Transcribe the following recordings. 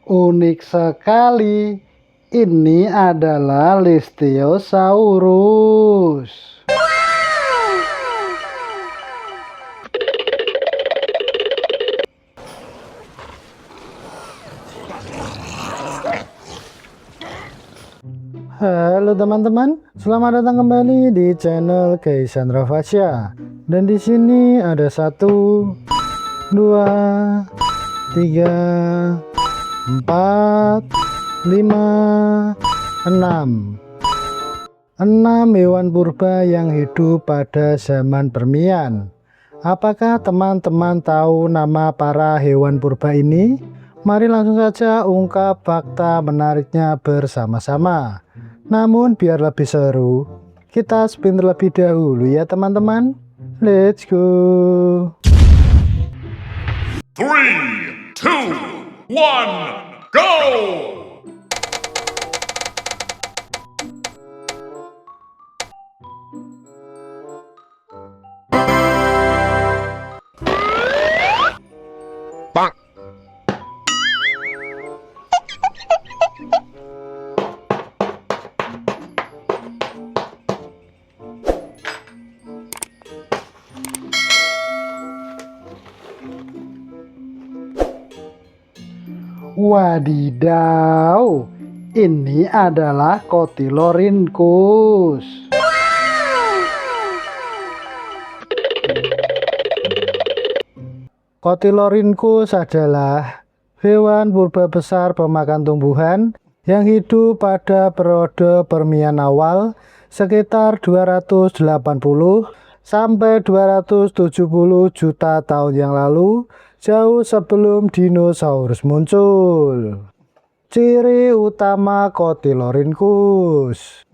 Unik sekali. Ini adalah Listeosaurus. Halo teman-teman, selamat datang kembali di channel Keisandra Fasya. Dan di sini ada 1, 2, 3, 4, 5, 6. 6 hewan purba yang hidup pada zaman Permian. Apakah teman-teman tahu nama para hewan purba ini? Mari langsung saja ungkap fakta menariknya bersama-sama. Namun biar lebih seru, kita spin terlebih dahulu ya teman-teman. Let's go. 3, 2, 1, go! Wadidaw, ini adalah Cotylorinchus. Cotylorinchus adalah hewan purba besar pemakan tumbuhan yang hidup pada periode Permian awal sekitar 280 sampai 270 juta tahun yang lalu, jauh sebelum dinosaurus muncul. Ciri utama Cotylorinchus: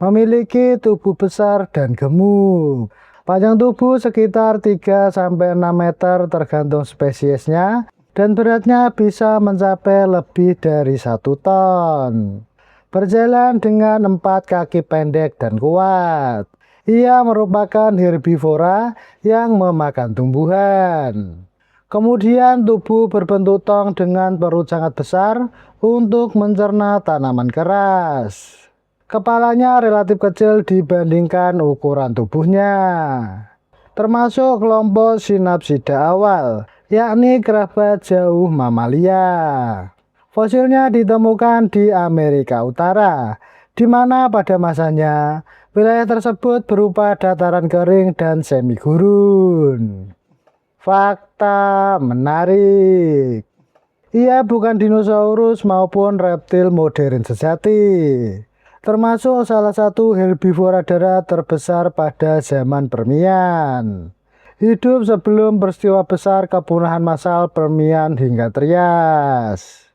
memiliki tubuh besar dan gemuk. Panjang tubuh sekitar 3-6 meter tergantung spesiesnya, dan beratnya bisa mencapai lebih dari 1 ton. Berjalan dengan 4 kaki pendek dan kuat. Ia merupakan herbivora yang memakan tumbuhan. Kemudian tubuh berbentuk tong dengan perut sangat besar untuk mencerna tanaman keras. Kepalanya relatif kecil dibandingkan ukuran tubuhnya. Termasuk kelompok Synapsida awal, yakni kerabat jauh mamalia. Fosilnya ditemukan di Amerika Utara, di mana pada masanya wilayah tersebut berupa dataran kering dan semi gurun. Fakta menarik: ia bukan dinosaurus maupun reptil modern sejati, termasuk salah satu herbivora darat terbesar pada zaman Permian. Hidup sebelum peristiwa besar kepunahan massal Permian hingga Trias.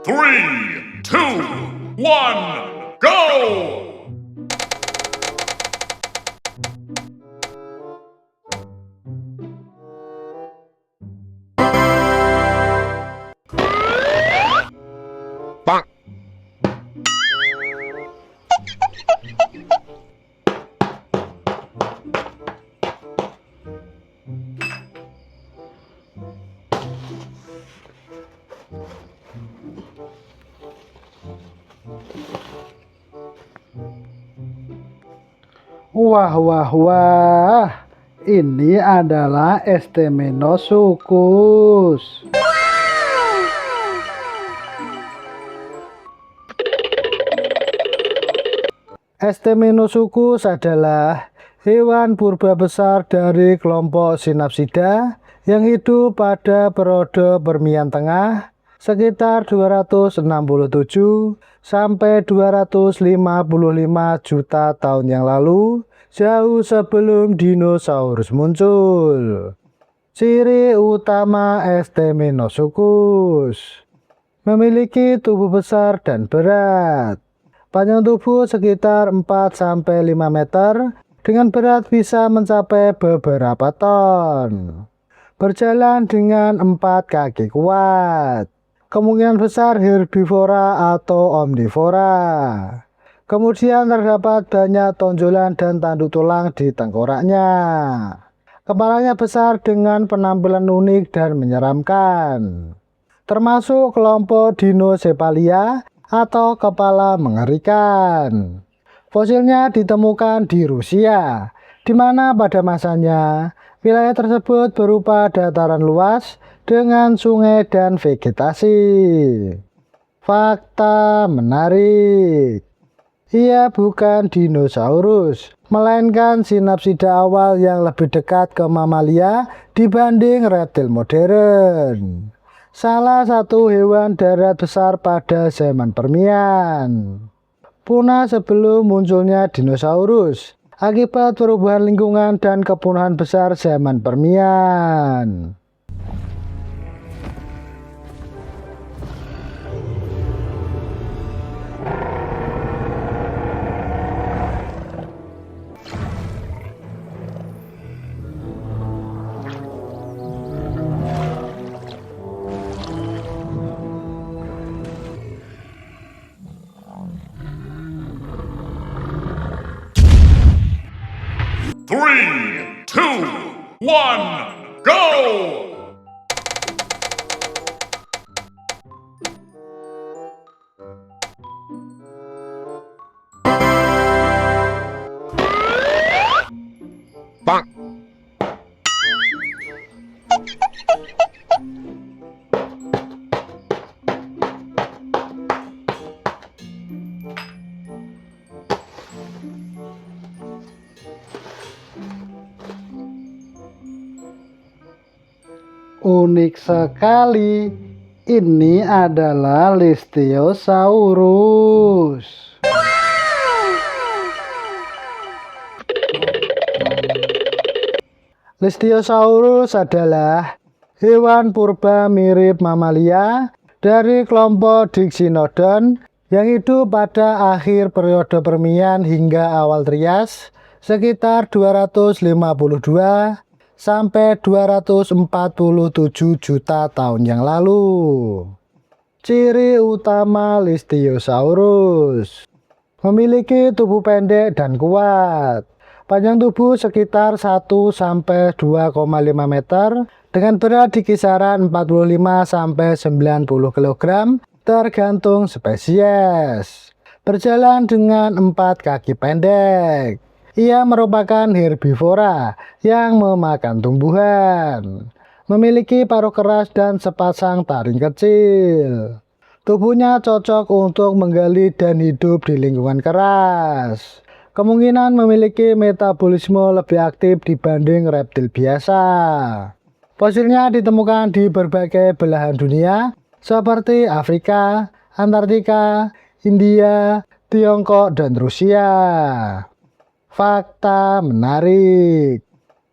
Three, two, one, go! Wah, wah, wah. Ini adalah Etemenosuchus. Etemenosuchus adalah hewan purba besar dari kelompok Synapsida yang hidup pada periode Permian Tengah sekitar 267 sampai 255 juta tahun yang lalu, jauh sebelum dinosaurus muncul. Ciri utama Etemenosuchus: memiliki tubuh besar dan berat. Panjang tubuh sekitar 4-5 meter, dengan berat bisa mencapai beberapa ton. berjalan dengan 4 kaki kuat. Kemungkinan besar herbivora atau omnivora. Kemudian terdapat banyak tonjolan dan tanduk tulang di tengkoraknya. Kepalanya besar dengan penampilan unik dan menyeramkan. Termasuk kelompok Dinocepalia atau kepala mengerikan. Fosilnya ditemukan di Rusia, di mana pada masanya wilayah tersebut berupa dataran luas dengan sungai dan vegetasi. Fakta menarik. Ia bukan dinosaurus, melainkan sinapsida awal yang lebih dekat ke mamalia dibanding reptil modern. Salah satu hewan darat besar pada zaman Permian. Punah sebelum munculnya dinosaurus akibat perubahan lingkungan dan kepunahan besar zaman Permian. Three, two, one, go! Bonk. Unik sekali. Ini adalah Listeosaurus. Listeosaurus adalah hewan purba mirip mamalia dari kelompok Dixinodon yang hidup pada akhir periode Permian hingga awal Trias sekitar 252 sampai 247 juta tahun yang lalu. Ciri utama Listeosaurus: memiliki tubuh pendek dan kuat. Panjang tubuh sekitar 1 sampai 2,5 meter dengan berat di kisaran 45 sampai 90 kg tergantung spesies. Berjalan dengan 4 kaki pendek. Ia merupakan herbivora yang memakan tumbuhan. Memiliki paruh keras dan sepasang taring kecil. Tubuhnya cocok untuk menggali dan hidup di lingkungan keras. Kemungkinan memiliki metabolisme lebih aktif dibanding reptil biasa. Fosilnya ditemukan di berbagai belahan dunia seperti Afrika, Antartika, India, Tiongkok, dan Rusia. Fakta menarik.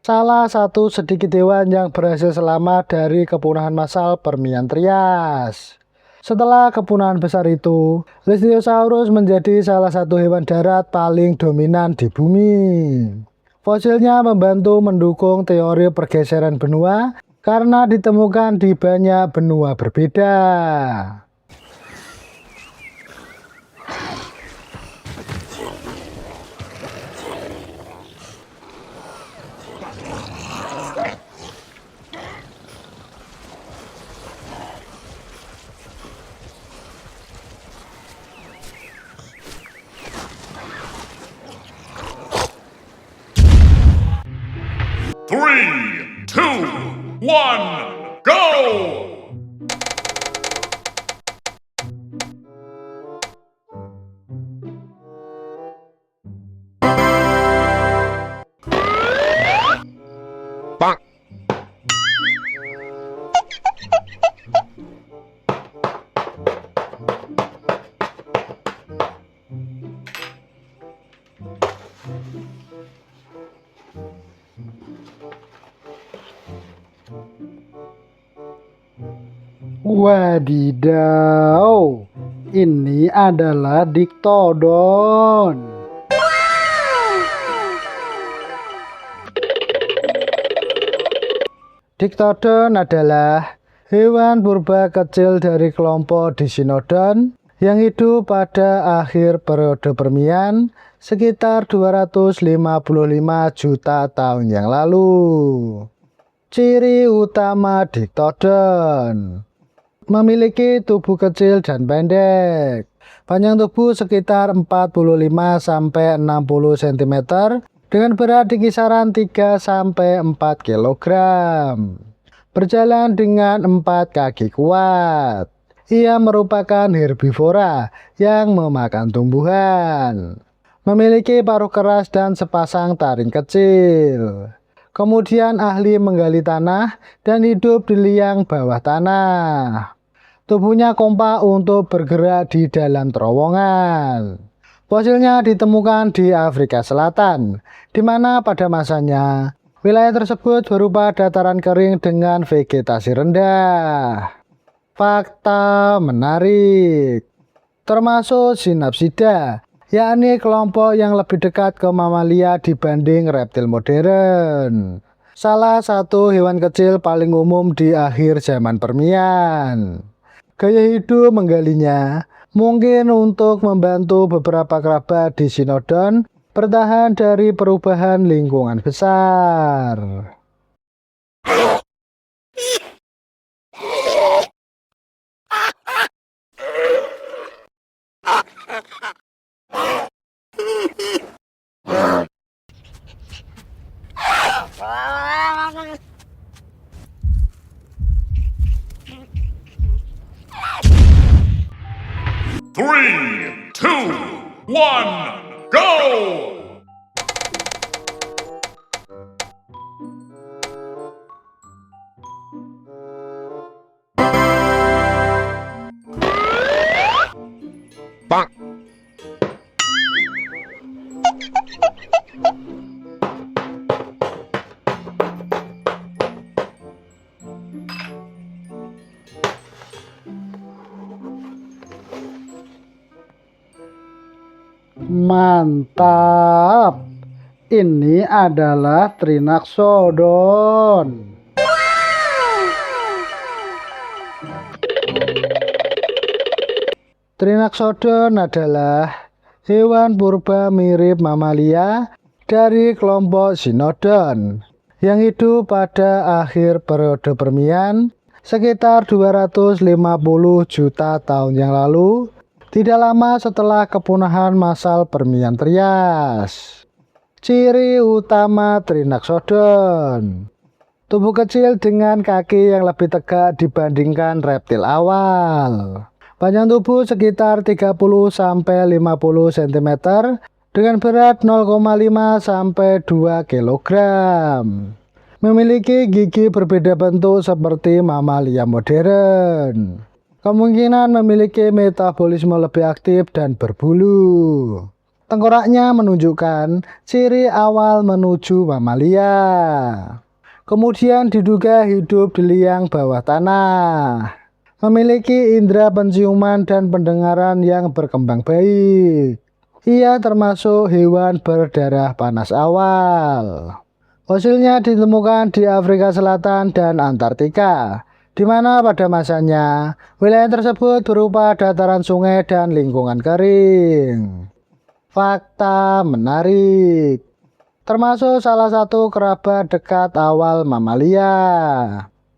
Salah satu sedikit hewan yang berhasil selamat dari kepunahan massal Permian Trias. Setelah kepunahan besar itu, Listeosaurus menjadi salah satu hewan darat paling dominan di bumi. Fosilnya membantu mendukung teori pergeseran benua karena ditemukan di banyak benua berbeda. Three, two, one, go! Bonk. Wadidaw, ini adalah Diktodon. Diktodon adalah hewan purba kecil dari kelompok Disinodon yang hidup pada akhir periode Permian sekitar 255 juta tahun yang lalu. Ciri utama Diktodon: memiliki tubuh kecil dan pendek. Panjang tubuh sekitar 45-60 cm dengan berat di kisaran 3-4 kg. Berjalan dengan 4 kaki kuat. Ia merupakan herbivora yang memakan tumbuhan. Memiliki paruh keras dan sepasang taring kecil. Kemudian ahli menggali tanah dan hidup di liang bawah tanah. Tubuhnya kompak untuk bergerak di dalam terowongan. Fosilnya ditemukan di Afrika Selatan, di mana pada masanya wilayah tersebut berupa dataran kering dengan vegetasi rendah. Fakta menarik, termasuk Synapsida, yakni kelompok yang lebih dekat ke mamalia dibanding reptil modern. Salah satu hewan kecil paling umum di akhir zaman Permian. Gaya hidup menggalinya mungkin untuk membantu beberapa kerabat di Sinodon bertahan dari perubahan lingkungan besar. Three, two, one, go! Bonk. 'Mantap, ini adalah Trinaxodon. Trinaxodon adalah hewan purba mirip mamalia dari kelompok Synodon yang hidup pada akhir periode Permian sekitar 250 juta tahun yang lalu, tidak lama setelah kepunahan massal Permian Trias. Ciri utama Trinaxodon: tubuh kecil dengan kaki yang lebih tegak dibandingkan reptil awal. Panjang tubuh sekitar 30-50 cm dengan berat 0,5-2 kg. Memiliki gigi berbeda bentuk seperti mamalia modern. Kemungkinan memiliki metabolisme lebih aktif dan berbulu. Tengkoraknya menunjukkan ciri awal menuju mamalia. Kemudian diduga hidup di liang bawah tanah. Memiliki indera penciuman dan pendengaran yang berkembang baik. Ia termasuk hewan berdarah panas awal. Fosilnya ditemukan di Afrika Selatan dan Antartika, di mana pada masanya wilayah tersebut berupa dataran sungai dan lingkungan kering. Fakta menarik, termasuk salah satu kerabat dekat awal mamalia.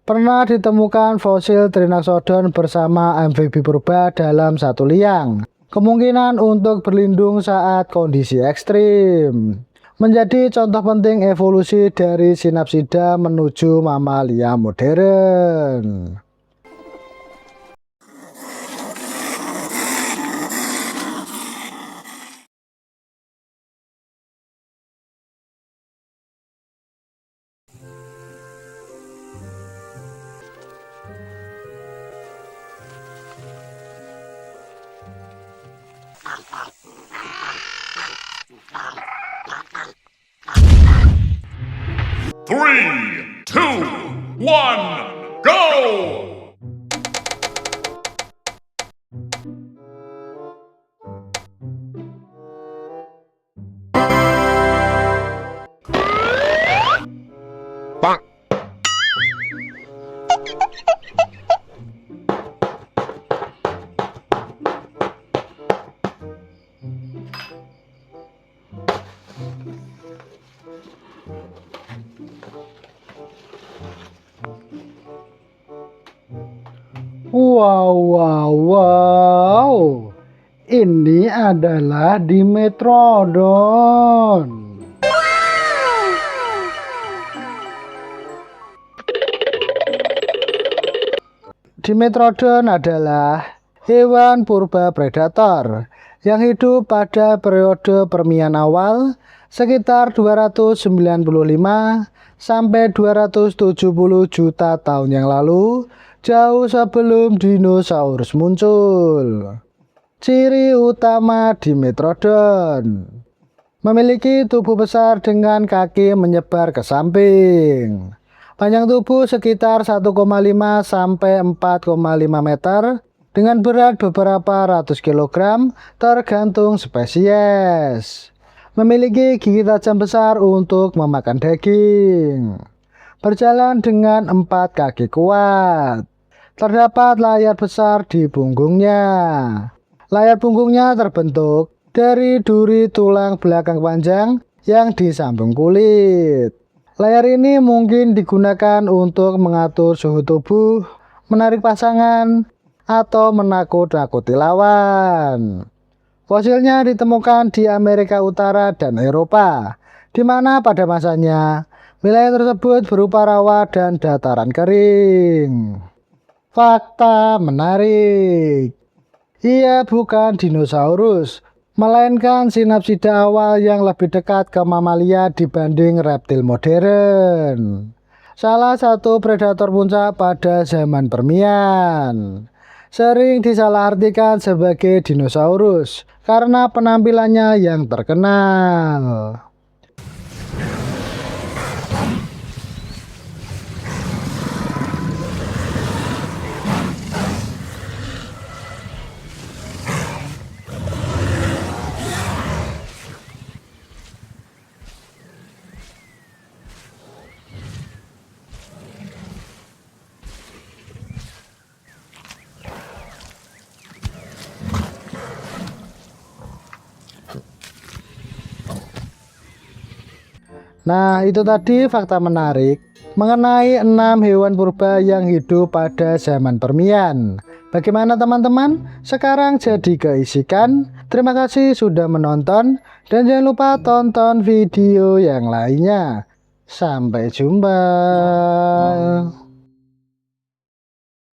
Pernah ditemukan fosil Trinaxodon bersama amfibi purba dalam satu liang. Kemungkinan untuk berlindung saat kondisi ekstrim. Menjadi contoh penting evolusi dari Synapsida menuju mamalia modern. Three, two, one, go! Bonk. Wow, wow, wow. Ini adalah Dimetrodon. Dimetrodon adalah hewan purba predator yang hidup pada periode Permian awal sekitar 295 sampai 270 juta tahun yang lalu, jauh sebelum dinosaurus muncul. Ciri utama Dimetrodon: memiliki tubuh besar dengan kaki menyebar ke samping. Panjang tubuh sekitar 1,5 sampai 4,5 meter dengan berat beberapa ratus kilogram tergantung spesies. Memiliki gigi tajam besar untuk memakan daging. Berjalan dengan 4 kaki kuat. Terdapat layar besar di punggungnya. Layar punggungnya terbentuk dari duri tulang belakang panjang yang disambung kulit. Layar ini mungkin digunakan untuk mengatur suhu tubuh, menarik pasangan, atau menakut-nakuti lawan. Fosilnya ditemukan di Amerika Utara dan Eropa, di mana pada masanya wilayah tersebut berupa rawa dan dataran kering. Fakta menarik: ia bukan dinosaurus, melainkan sinapsida awal yang lebih dekat ke mamalia dibanding reptil modern. Salah satu predator puncak pada zaman Permian. Sering disalahartikan sebagai dinosaurus karena penampilannya yang terkenal. Nah, itu tadi fakta menarik mengenai 6 hewan purba yang hidup pada zaman Permian. Bagaimana teman-teman? Sekarang jadi keisikan. Terima kasih sudah menonton dan jangan lupa tonton video yang lainnya. Sampai jumpa.